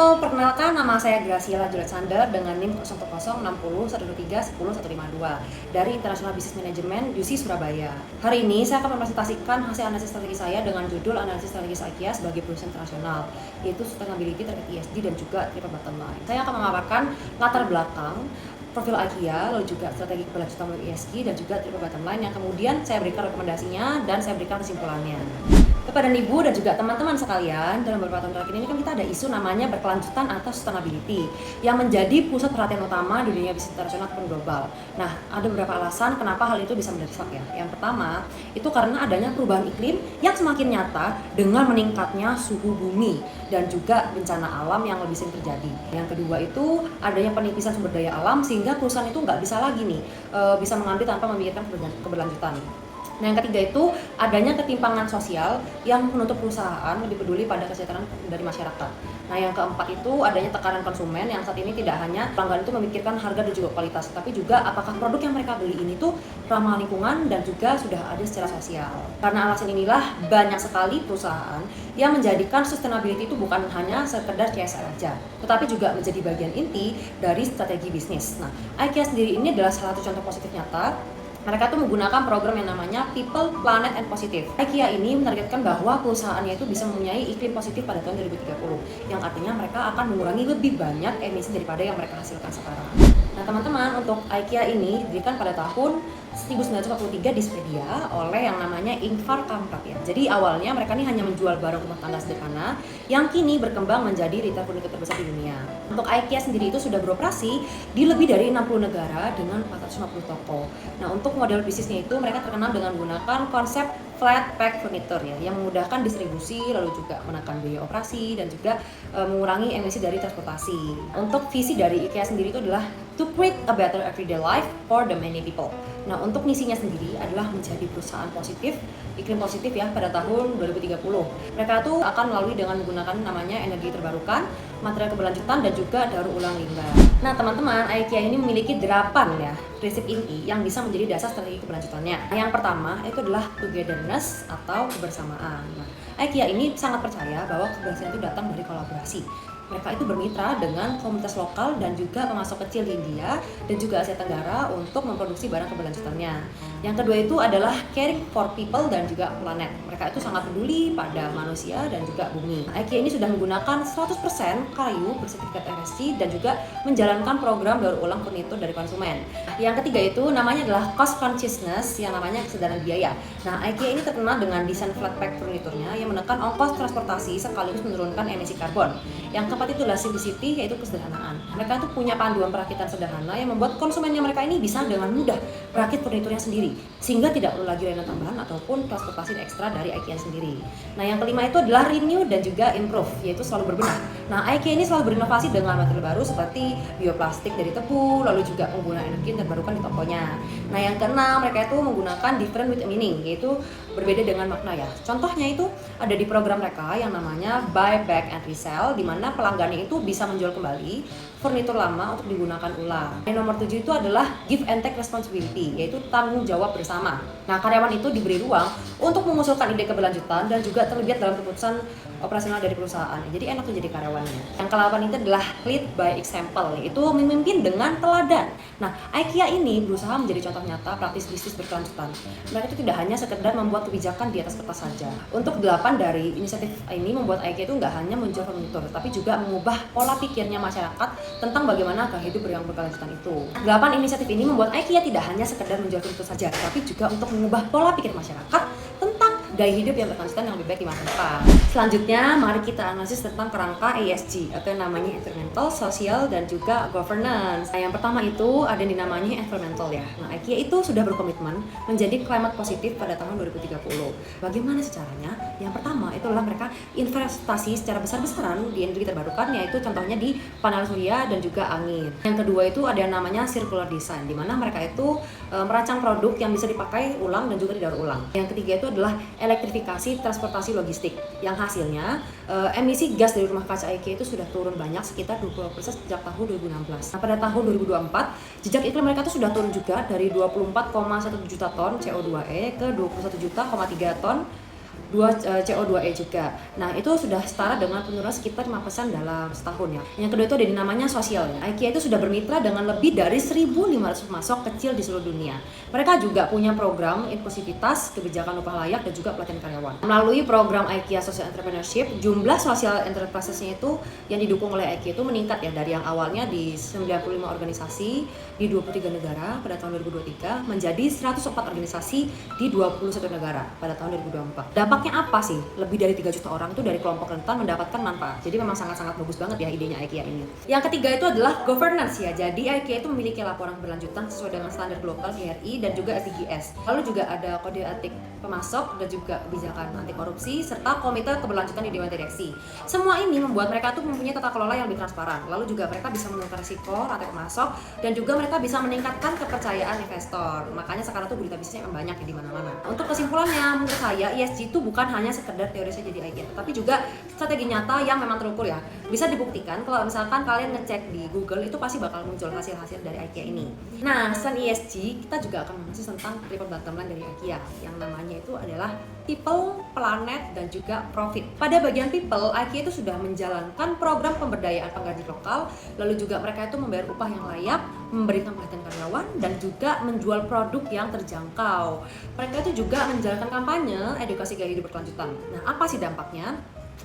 Halo, perkenalkan nama saya Graciela Juliet-Sander dengan NIM 0106012315152 dari International Business Management UC Surabaya. Hari ini saya akan mempresentasikan hasil analisis strategi saya dengan judul analisis strategis IKEA sebagai perusahaan internasional, yaitu sustainability terkait ESG dan juga triple bottom line. Saya akan memaparkan latar belakang profil IKEA, lalu juga strategi keberlanjutan ESG dan juga triple bottom line yang kemudian saya berikan rekomendasinya dan saya berikan kesimpulannya. Kepada Ibu dan juga teman-teman sekalian, dalam beberapa tahun terakhir ini kan kita ada isu namanya berkelanjutan atau sustainability yang menjadi pusat perhatian utama di dunia bisnis internasional ataupun global. Nah, ada beberapa alasan kenapa hal itu bisa mendesak ya. Yang pertama, itu karena adanya perubahan iklim yang semakin nyata dengan meningkatnya suhu bumi dan juga bencana alam yang lebih sering terjadi. Yang kedua itu adanya penipisan sumber daya alam sehingga perusahaan itu nggak bisa lagi bisa mengambil tanpa memikirkan keberlanjutan. Nah, yang ketiga itu adanya ketimpangan sosial yang menuntut perusahaan lebih peduli pada kesejahteraan dari masyarakat. Nah, yang keempat itu adanya tekanan konsumen yang saat ini tidak hanya pelanggan itu memikirkan harga dan juga kualitas, tapi juga apakah produk yang mereka beli ini tuh ramah lingkungan dan juga sudah ada secara sosial. Karena alasan inilah banyak sekali perusahaan yang menjadikan sustainability itu bukan hanya sekedar CSR aja, tetapi juga menjadi bagian inti dari strategi bisnis. Nah, IKEA sendiri ini adalah salah satu contoh positif nyata. Mereka tuh menggunakan program yang namanya People, Planet, and Positive. IKEA ini menargetkan bahwa perusahaannya itu bisa mempunyai iklim positif pada tahun 2030, yang artinya mereka akan mengurangi lebih banyak emisi daripada yang mereka hasilkan sekarang. Nah, teman-teman, untuk IKEA ini didirikan pada tahun 1943 di Swedia oleh yang namanya Ingvar Kamprad ya. Jadi awalnya mereka ini hanya menjual barang rumah tangga sederhana yang kini berkembang menjadi retail furniture terbesar di dunia. Untuk IKEA sendiri itu sudah beroperasi di lebih dari 60 negara dengan 450 toko. Nah, untuk model bisnisnya itu mereka terkenal dengan menggunakan konsep flat pack furniture ya, yang memudahkan distribusi, lalu juga menekan biaya operasi dan juga mengurangi emisi dari transportasi. Untuk visi dari IKEA sendiri itu adalah to create a better everyday life for the many people. Nah, untuk misinya sendiri adalah menjadi perusahaan positif, iklim positif ya pada tahun 2030. Mereka tuh akan melalui dengan menggunakan namanya energi terbarukan, material keberlanjutan dan juga daur ulang limbah. Nah, teman-teman, IKEA ini memiliki 8 ya prinsip inti yang bisa menjadi dasar strategi keberlanjutannya. Yang pertama itu adalah togetherness atau kebersamaan. Nah, IKEA ini sangat percaya bahwa keberhasilan itu datang dari kolaborasi. Mereka itu bermitra dengan komunitas lokal dan juga pemasok kecil di India dan juga Asia Tenggara untuk memproduksi barang keberlanjutannya. Yang kedua itu adalah caring for people dan juga planet. Mereka itu sangat peduli pada manusia dan juga bumi. IKEA ini sudah menggunakan 100% kayu bersertifikat FSC dan juga menjalankan program daur ulang furnitur dari konsumen. Yang ketiga itu namanya adalah cost consciousness yang namanya kesadaran biaya. Nah, IKEA ini terkenal dengan desain flat pack furniturnya yang menekan ongkos transportasi sekaligus menurunkan emisi karbon. Yang keempat itu adalah simplicity, yaitu kesederhanaan. Mereka tuh punya panduan perakitan sederhana yang membuat konsumennya mereka ini bisa dengan mudah merakit furniturnya sendiri, sehingga tidak perlu lagi layanan tambahan ataupun transportasi ekstra dari IKEA sendiri. Nah, yang kelima itu adalah renew dan juga improve, yaitu selalu berbenah. Nah, IKEA ini selalu berinovasi dengan material baru seperti bioplastik dari tebu, lalu juga penggunaan energi terbarukan di tokonya. Nah, yang keenam, mereka itu menggunakan different with meaning, yaitu berbeda dengan makna ya. Contohnya itu ada di program mereka yang namanya buy back and resell, di mana pelanggannya itu bisa menjual kembali furnitur lama untuk digunakan ulang. Yang nomor 7 itu adalah give and take responsibility, yaitu tanggung jawab bersama. Nah, karyawan itu diberi ruang untuk mengusulkan ide keberlanjutan dan juga terlibat dalam keputusan operasional dari perusahaan. Jadi enak tuh jadi karyawannya. Yang ke-8 itu adalah lead by example, yaitu memimpin dengan teladan. Nah, IKEA ini berusaha menjadi contoh nyata praktis bisnis berkelanjutan. Mereka itu tidak hanya sekedar membuat kebijakan di atas kertas saja. Untuk 8 dari inisiatif ini membuat IKEA itu nggak hanya menjual furnitur, tapi juga mengubah pola pikirnya masyarakat tentang bagaimana gaya hidup yang berkelanjutan itu. 8 inisiatif ini membuat IKEA tidak hanya sekedar menjual furnitur saja, tapi juga untuk mengubah pola pikir masyarakat tentang gaya hidup yang berkelanjutan yang lebih baik di masa depan. Selanjutnya, mari kita analisis tentang kerangka ESG atau yang namanya environmental, social, dan juga governance. Nah, yang pertama itu ada yang dinamanya environmental ya. Nah, IKEA itu sudah berkomitmen menjadi climate positif pada tahun 2030. Bagaimana caranya? Yang pertama itu adalah mereka investasi secara besar-besaran di energi terbarukan, yaitu contohnya di panel surya dan juga angin. Yang kedua itu ada yang namanya circular design, di mana mereka itu merancang produk yang bisa dipakai ulang dan juga didaur ulang. Yang ketiga itu adalah elektrifikasi transportasi logistik, yang hasilnya emisi gas dari rumah kaca IKEA itu sudah turun banyak sekitar 20% sejak tahun 2016. Nah, pada tahun 2024 jejak iklim mereka itu sudah turun juga dari 24,1 juta ton CO2e ke 21,3 juta ton CO2e juga. Nah, itu sudah setara dengan penurunan sekitar 5% dalam setahun ya. Yang kedua itu ada yang namanya sosial ya. IKEA itu sudah bermitra dengan lebih dari 1.500 pemasok kecil di seluruh dunia. Mereka juga punya program inklusivitas, kebijakan upah layak, dan juga pelatihan karyawan. Melalui program IKEA Social Entrepreneurship, jumlah social enterprises-nya itu yang didukung oleh IKEA itu meningkat ya, dari yang awalnya di 95 organisasi di 23 negara pada tahun 2023 menjadi 104 organisasi di 21 negara pada tahun 2024. Dampaknya apa sih? Lebih dari 3 juta orang itu dari kelompok rentan mendapatkan manfaat. Jadi memang sangat-sangat bagus banget ya idenya IKEA ini. Yang ketiga itu adalah governance ya. Jadi IKEA itu memiliki laporan berlanjutan sesuai dengan standar global GRI dan juga SDGs. Lalu juga ada kode etik pemasok dan juga kebijakan anti korupsi serta komite keberlanjutan di Dewan Direksi. Semua ini membuat mereka tuh mempunyai tata kelola yang lebih transparan. Lalu juga mereka bisa menurunkan risiko rantai pemasok dan juga mereka bisa meningkatkan kepercayaan investor. Makanya sekarang tuh berita bisnisnya banyak ya di mana-mana. Untuk kesimpulannya, menurut saya ESG itu bukan hanya sekedar teori saja di IKEA, tapi juga strategi nyata yang memang terukur ya. Bisa dibuktikan kalau misalkan kalian ngecek di Google itu pasti bakal muncul hasil-hasil dari IKEA ini. Nah, selain ESG, kita juga akan membahas tentang triple bottom line dari IKEA yang namanya itu adalah people, planet, dan juga profit. Pada bagian people, IKEA itu sudah menjalankan program pemberdayaan penggaji lokal, lalu juga mereka itu membayar upah yang layak, memberikan pelatihan karyawan, dan juga menjual produk yang terjangkau. Mereka itu juga menjalankan kampanye edukasi gaya hidup berkelanjutan. Nah, apa sih dampaknya?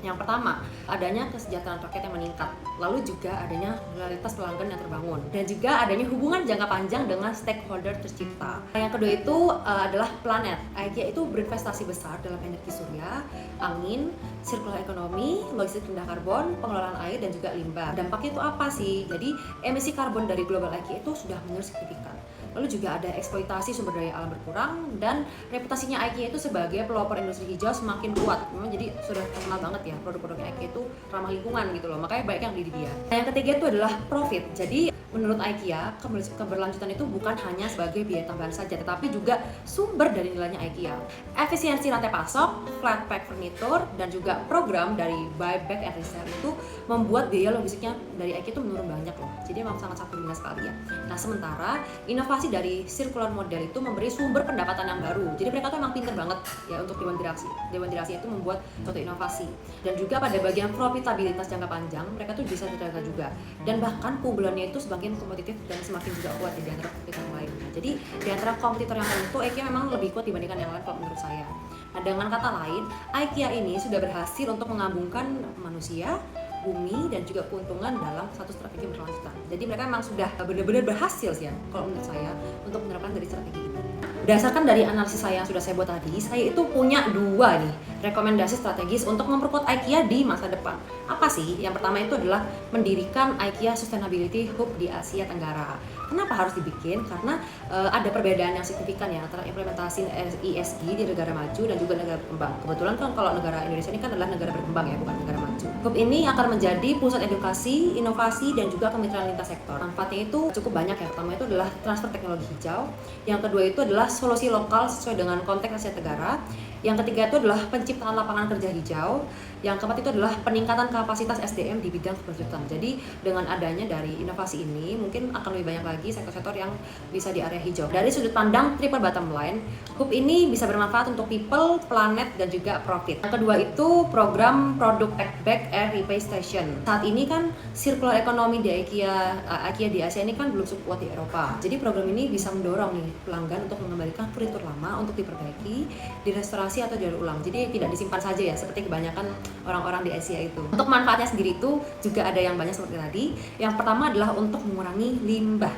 Yang pertama, adanya kesejahteraan rakyat yang meningkat, lalu juga adanya loyalitas pelanggan yang terbangun, dan juga adanya hubungan jangka panjang dengan stakeholder tercipta. Yang kedua itu adalah planet. IKEA itu berinvestasi besar dalam energi surya, angin, sirkular ekonomi, logistik rendah karbon, pengelolaan air, dan juga limbah. Dampaknya itu apa sih? Jadi emisi karbon dari global IKEA itu sudah menurun signifikan. Lalu juga ada eksploitasi sumber daya alam berkurang, dan reputasinya IKEA itu sebagai pelopor industri hijau semakin kuat. Memang jadi sudah terkenal banget ya produk-produknya IKEA itu ramah lingkungan gitu loh, makanya banyak yang beli di dia. Nah, yang ketiga itu adalah profit. Jadi menurut IKEA, keberlanjutan itu bukan hanya sebagai biaya tambahan saja, tetapi juga sumber dari nilainya IKEA. Efisiensi rantai pasok, flat pack furniture, dan juga program dari buyback and resell itu membuat biaya logistiknya dari IKEA itu menurun banyak loh. Jadi memang sangat berguna sekali ya. Nah, sementara inovasi dari circular model itu memberi sumber pendapatan yang baru. Jadi mereka tuh emang pinter banget ya untuk Dewan Direksi. Dewan Direksi itu membuat suatu inovasi. Dan juga pada bagian profitabilitas jangka panjang, mereka tuh bisa terjaga juga. Dan bahkan keunggulannya itu semakin kompetitif dan semakin juga kuat di antara kompetitor yang lain. Jadi di antara kompetitor yang lain itu IKEA memang lebih kuat dibandingkan yang lain kalau menurut saya. Nah, dengan kata lain, IKEA ini sudah berhasil untuk menggabungkan manusia, bumi, dan juga keuntungan dalam satu strategi berkelanjutan. Jadi mereka memang sudah benar-benar berhasil sih ya kalau menurut saya untuk menerapkan dari strategi itu. Berdasarkan dari analisis saya yang sudah saya buat tadi, saya itu punya 2 nih rekomendasi strategis untuk memperkuat IKEA di masa depan. Apa sih? Yang pertama itu adalah mendirikan IKEA Sustainability Hub di Asia Tenggara. Kenapa harus dibikin? Karena ada perbedaan yang signifikan ya antara implementasi ESG di negara maju dan juga negara berkembang. Kebetulan kan kalau negara Indonesia ini kan adalah negara berkembang ya, bukan negara maju. Hub ini akan menjadi pusat edukasi, inovasi, dan juga kemitraan lintas sektor. Manfaatnya itu cukup banyak ya. Pertama itu adalah transfer teknologi hijau. Yang kedua itu adalah solusi lokal sesuai dengan konteks Asia Tenggara. Yang ketiga itu adalah penciptaan lapangan kerja hijau. Yang keempat itu adalah peningkatan kapasitas SDM di bidang keberlanjutan. Jadi dengan adanya dari inovasi ini mungkin akan lebih banyak lagi sektor-sektor yang bisa di area hijau. Dari sudut pandang triple bottom line, hub ini bisa bermanfaat untuk people, planet, dan juga profit. Yang kedua itu program Product Take Back and Repay Station. Saat ini kan circular economy di IKEA di Asia ini kan belum cukup kuat di Eropa. Jadi program ini bisa mendorong nih pelanggan untuk mengembalikan furnitur lama untuk diperbaiki, direstorasi atau didaur ulang. Jadi tidak disimpan saja ya seperti kebanyakan orang-orang di Asia itu. Untuk manfaatnya sendiri itu juga ada yang banyak seperti tadi. Yang pertama adalah untuk mengurangi limbah.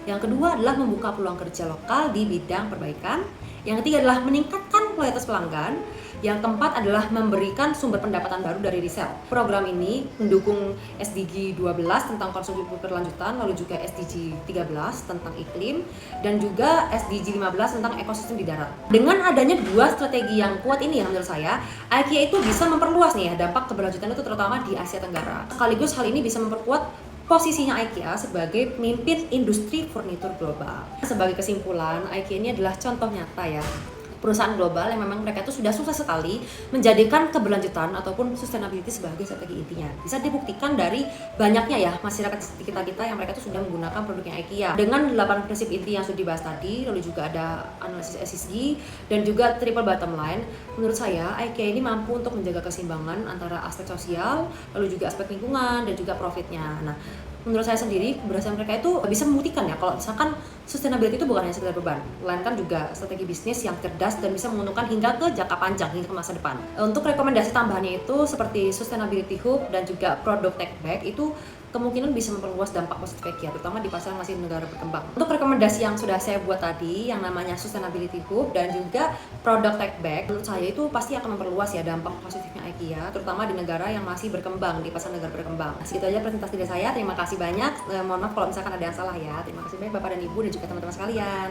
Yang kedua adalah membuka peluang kerja lokal di bidang perbaikan. Yang ketiga adalah meningkatkan loyalitas pelanggan. Yang keempat adalah memberikan sumber pendapatan baru dari resell. Program ini mendukung SDG 12 tentang konsumsi berkelanjutan, lalu juga SDG 13 tentang iklim, dan juga SDG 15 tentang ekosistem di darat. Dengan adanya 2 strategi yang kuat ini yang menurut saya, IKEA itu bisa memperluas nih ya dampak keberlanjutan itu terutama di Asia Tenggara. Sekaligus hal ini bisa memperkuat posisinya IKEA sebagai pemimpin industri furnitur global. Sebagai kesimpulan, IKEA ini adalah contoh nyata ya perusahaan global yang memang mereka itu sudah sukses sekali menjadikan keberlanjutan ataupun sustainability sebagai strategi intinya. Bisa dibuktikan dari banyaknya ya masyarakat kita yang mereka itu sudah menggunakan produknya IKEA dengan 8 prinsip inti yang sudah dibahas tadi, lalu juga ada analisis ESG dan juga triple bottom line. Menurut saya IKEA ini mampu untuk menjaga keseimbangan antara aspek sosial, lalu juga aspek lingkungan dan juga profitnya. Nah, menurut saya sendiri keberhasilan mereka itu bisa membuktikan ya kalau misalkan sustainability itu bukan hanya sekedar beban, melainkan juga strategi bisnis yang cerdas dan bisa menguntungkan hingga ke jangka panjang, hingga ke masa depan. Untuk rekomendasi tambahannya itu seperti Sustainability Hub dan juga produk take back itu kemungkinan bisa memperluas dampak positif IKEA, terutama di pasar masih negara berkembang. Untuk rekomendasi yang sudah saya buat tadi, yang namanya Sustainability Hub dan juga produk take back, menurut saya itu pasti akan memperluas ya dampak positifnya IKEA, terutama di negara yang masih berkembang, di pasar negara berkembang. Segitu aja presentasi dari saya, terima kasih banyak. Mohon maaf kalau misalkan ada yang salah ya. Terima kasih banyak Bapak dan Ibu dan juga teman-teman sekalian.